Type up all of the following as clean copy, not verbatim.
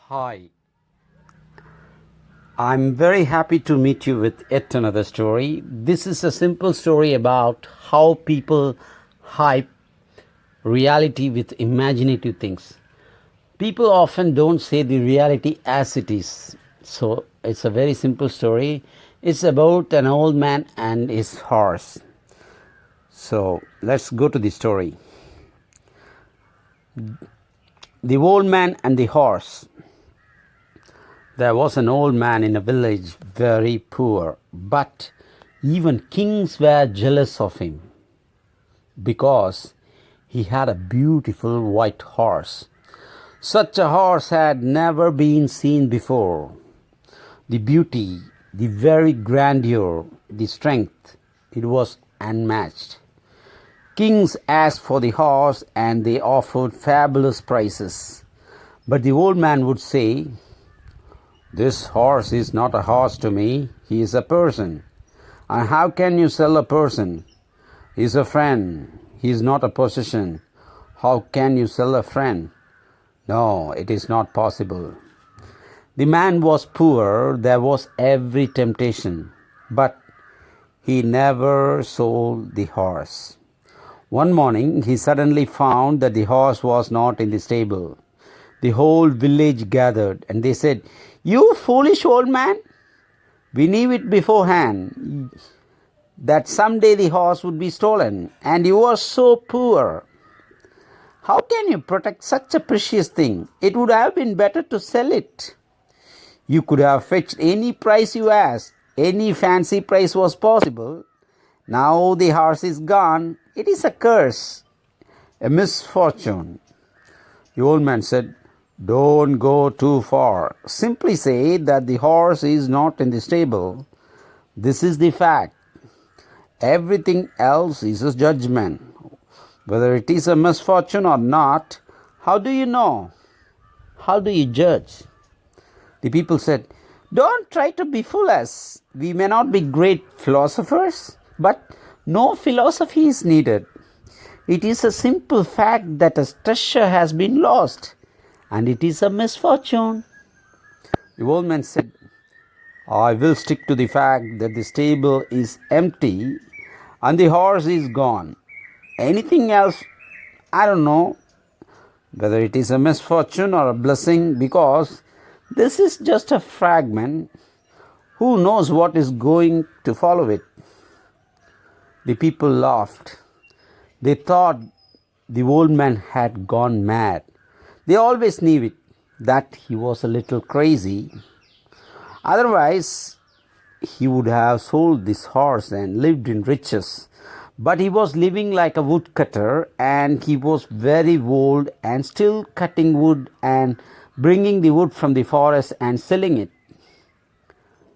Hi, I'm very happy to meet you with yet another story. This is a simple story about how people hype reality with imaginative things. People often don't say the reality as it is. So it's a very simple story. It's about an old man and his horse. So let's go to the story. The old man and the horse. There was an old man in a village, very poor, but even kings were jealous of him because he had a beautiful white horse. Such a horse had never been seen before. The beauty, the very grandeur, the strength, it was unmatched. Kings asked for the horse and they offered fabulous prices. But the old man would say, "This horse is not a horse to me, he is a person. And how can you sell a person? He is a friend, he is not a possession. How can you sell a friend? No, it is not possible." The man was poor, there was every temptation, but he never sold the horse. One morning he suddenly found that the horse was not in the stable. The whole village gathered and they said, "You foolish old man, we knew it beforehand that someday the horse would be stolen, and you are so poor. How can you protect such a precious thing? It would have been better to sell it. You could have fetched any price you asked. Any fancy price was possible. Now the horse is gone. It is a curse, a misfortune." The old man said, "Don't go too far. Simply say that the horse is not in the stable. This is the fact. Everything else is a judgment. Whether it is a misfortune or not, how do you know? How do you judge?" The people said, "Don't try to befool us. We may not be great philosophers, but no philosophy is needed. It is a simple fact that a treasure has been lost, and it is a misfortune." The old man said, "I will stick to the fact that the stable is empty and the horse is gone. Anything else, I don't know whether it is a misfortune or a blessing, because this is just a fragment. Who knows what is going to follow it?" The people laughed. They thought the old man had gone mad. They always knew it, that he was a little crazy. Otherwise, he would have sold this horse and lived in riches. But he was living like a woodcutter, and he was very old and still cutting wood and bringing the wood from the forest and selling it.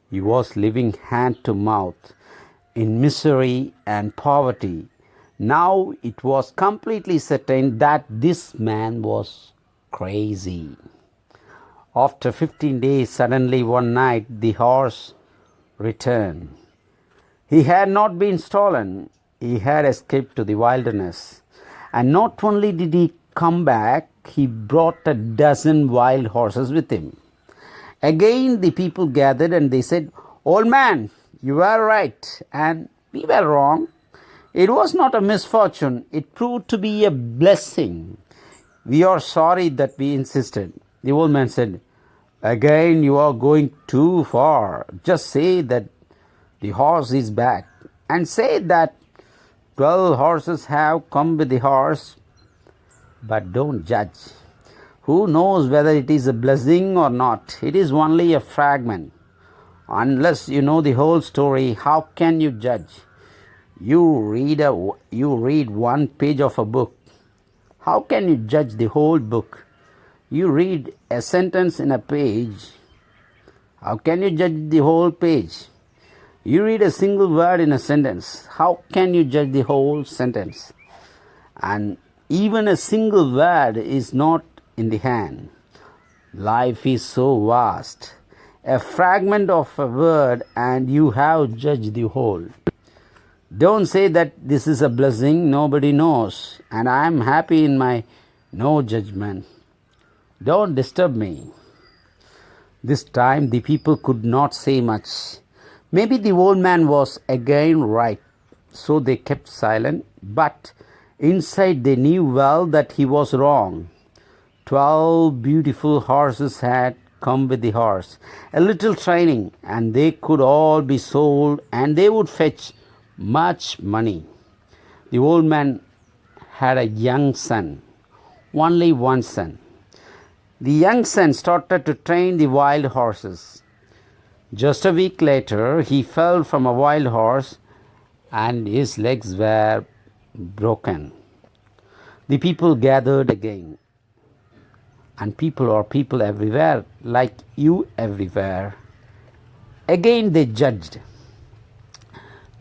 He was living hand to mouth in misery and poverty. Now it was completely certain that this man was crazy. After 15 days, suddenly one night the horse returned. He had not been stolen, he had escaped to the wilderness. And not only did he come back, he brought a dozen wild horses with him. Again the people gathered and they said, "Old man, you were right and we were wrong. It was not a misfortune, it proved to be a blessing. We are sorry that we insisted." The old man said, "Again you are going too far. Just say that the horse is back, and say that 12 horses have come with the horse, but don't judge. Who knows whether it is a blessing or not? It is only a fragment. Unless you know the whole story, how can you judge? You read one page of a book. How can you judge the whole book? You read a sentence in a page. How can you judge the whole page? You read a single word in a sentence. How can you judge the whole sentence? And even a single word is not in the hand. Life is so vast. A fragment of a word and you have judged the whole. Don't say that this is a blessing, nobody knows, and I am happy in my no judgment. Don't disturb me. This time the people could not say much. Maybe the old man was again right, so they kept silent, but inside they knew well that he was wrong. 12 beautiful horses had come with the horse. A little training, and they could all be sold, and they would fetch much money. The old man had a young son, only one son. The young son started to train the wild horses. Just a week later, he fell from a wild horse and his legs were broken. The people gathered again. And people are people everywhere, like you everywhere. Again they judged.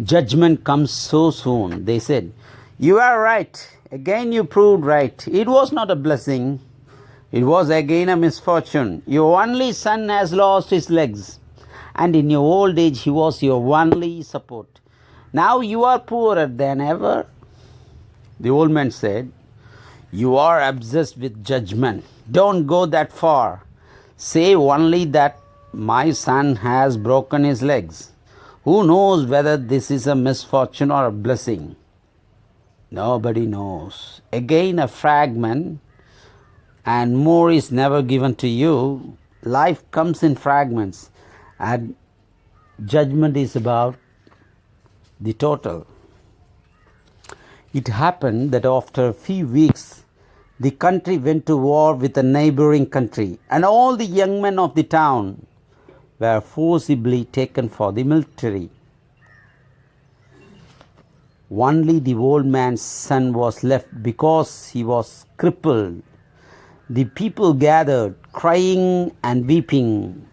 Judgment comes so soon. They said, "You are right. Again you proved right. It was not a blessing. It was again a misfortune. Your only son has lost his legs, and in your old age he was your only support. Now you are poorer than ever." The old man said, "You are obsessed with judgment. Don't go that far. Say only that my son has broken his legs. Who knows whether this is a misfortune or a blessing? Nobody knows." Again a fragment, and more is never given to you. Life comes in fragments, and judgment is about the total. It happened that after a few weeks, the country went to war with a neighboring country, and all the young men of the town were forcibly taken for the military. Only the old man's son was left because he was crippled. The people gathered, crying and weeping,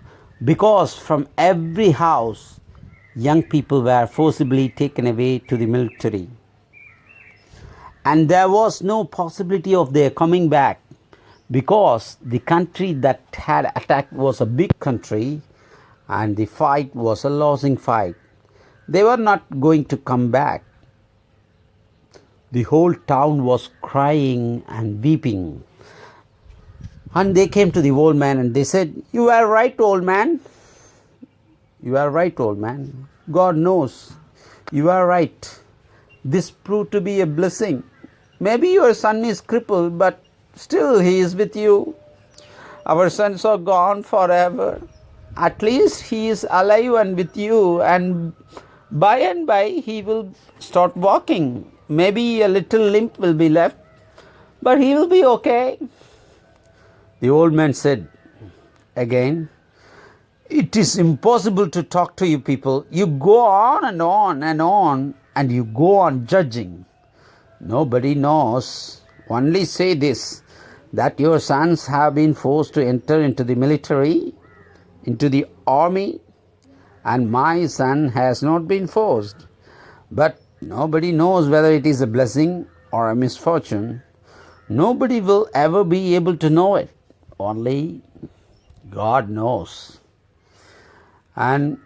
because from every house, young people were forcibly taken away to the military. And there was no possibility of their coming back, because the country that had attacked was a big country and the fight was a losing fight. They were not going to come back. The whole town was crying and weeping. And they came to the old man and they said, "You are right, old man. You are right, old man. God knows. You are right. This proved to be a blessing. Maybe your son is crippled, but still he is with you. Our sons are gone forever. At least he is alive and with you, and by he will start walking. Maybe a little limp will be left, but he will be okay." The old man said again, "It is impossible to talk to you people. You go on and on and on, and you go on judging. Nobody knows. Only say this, that your sons have been forced to enter into the military, into the army, and my son has not been forced. But nobody knows whether it is a blessing or a misfortune. Nobody will ever be able to know it. Only God knows." And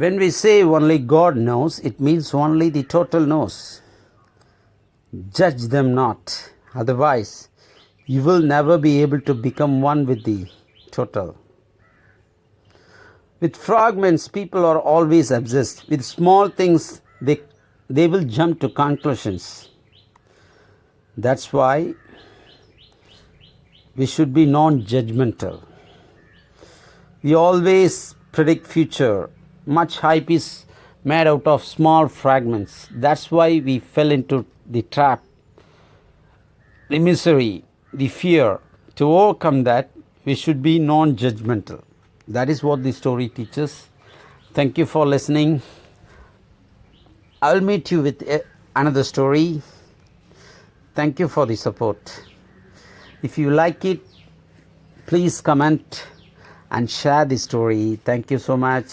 when we say only God knows, it means only the total knows. Judge them not, otherwise you will never be able to become one with the total. With fragments, people are always obsessed. With small things, they will jump to conclusions. That's why we should be non-judgmental. We always predict future. Much hype is made out of small fragments. That's why we fell into the trap, the misery, the fear. To overcome that, we should be non-judgmental. That is what the story teaches. Thank you for listening. I'll meet you with another story. Thank you for the support. If you like it, please comment and share the story. Thank you so much.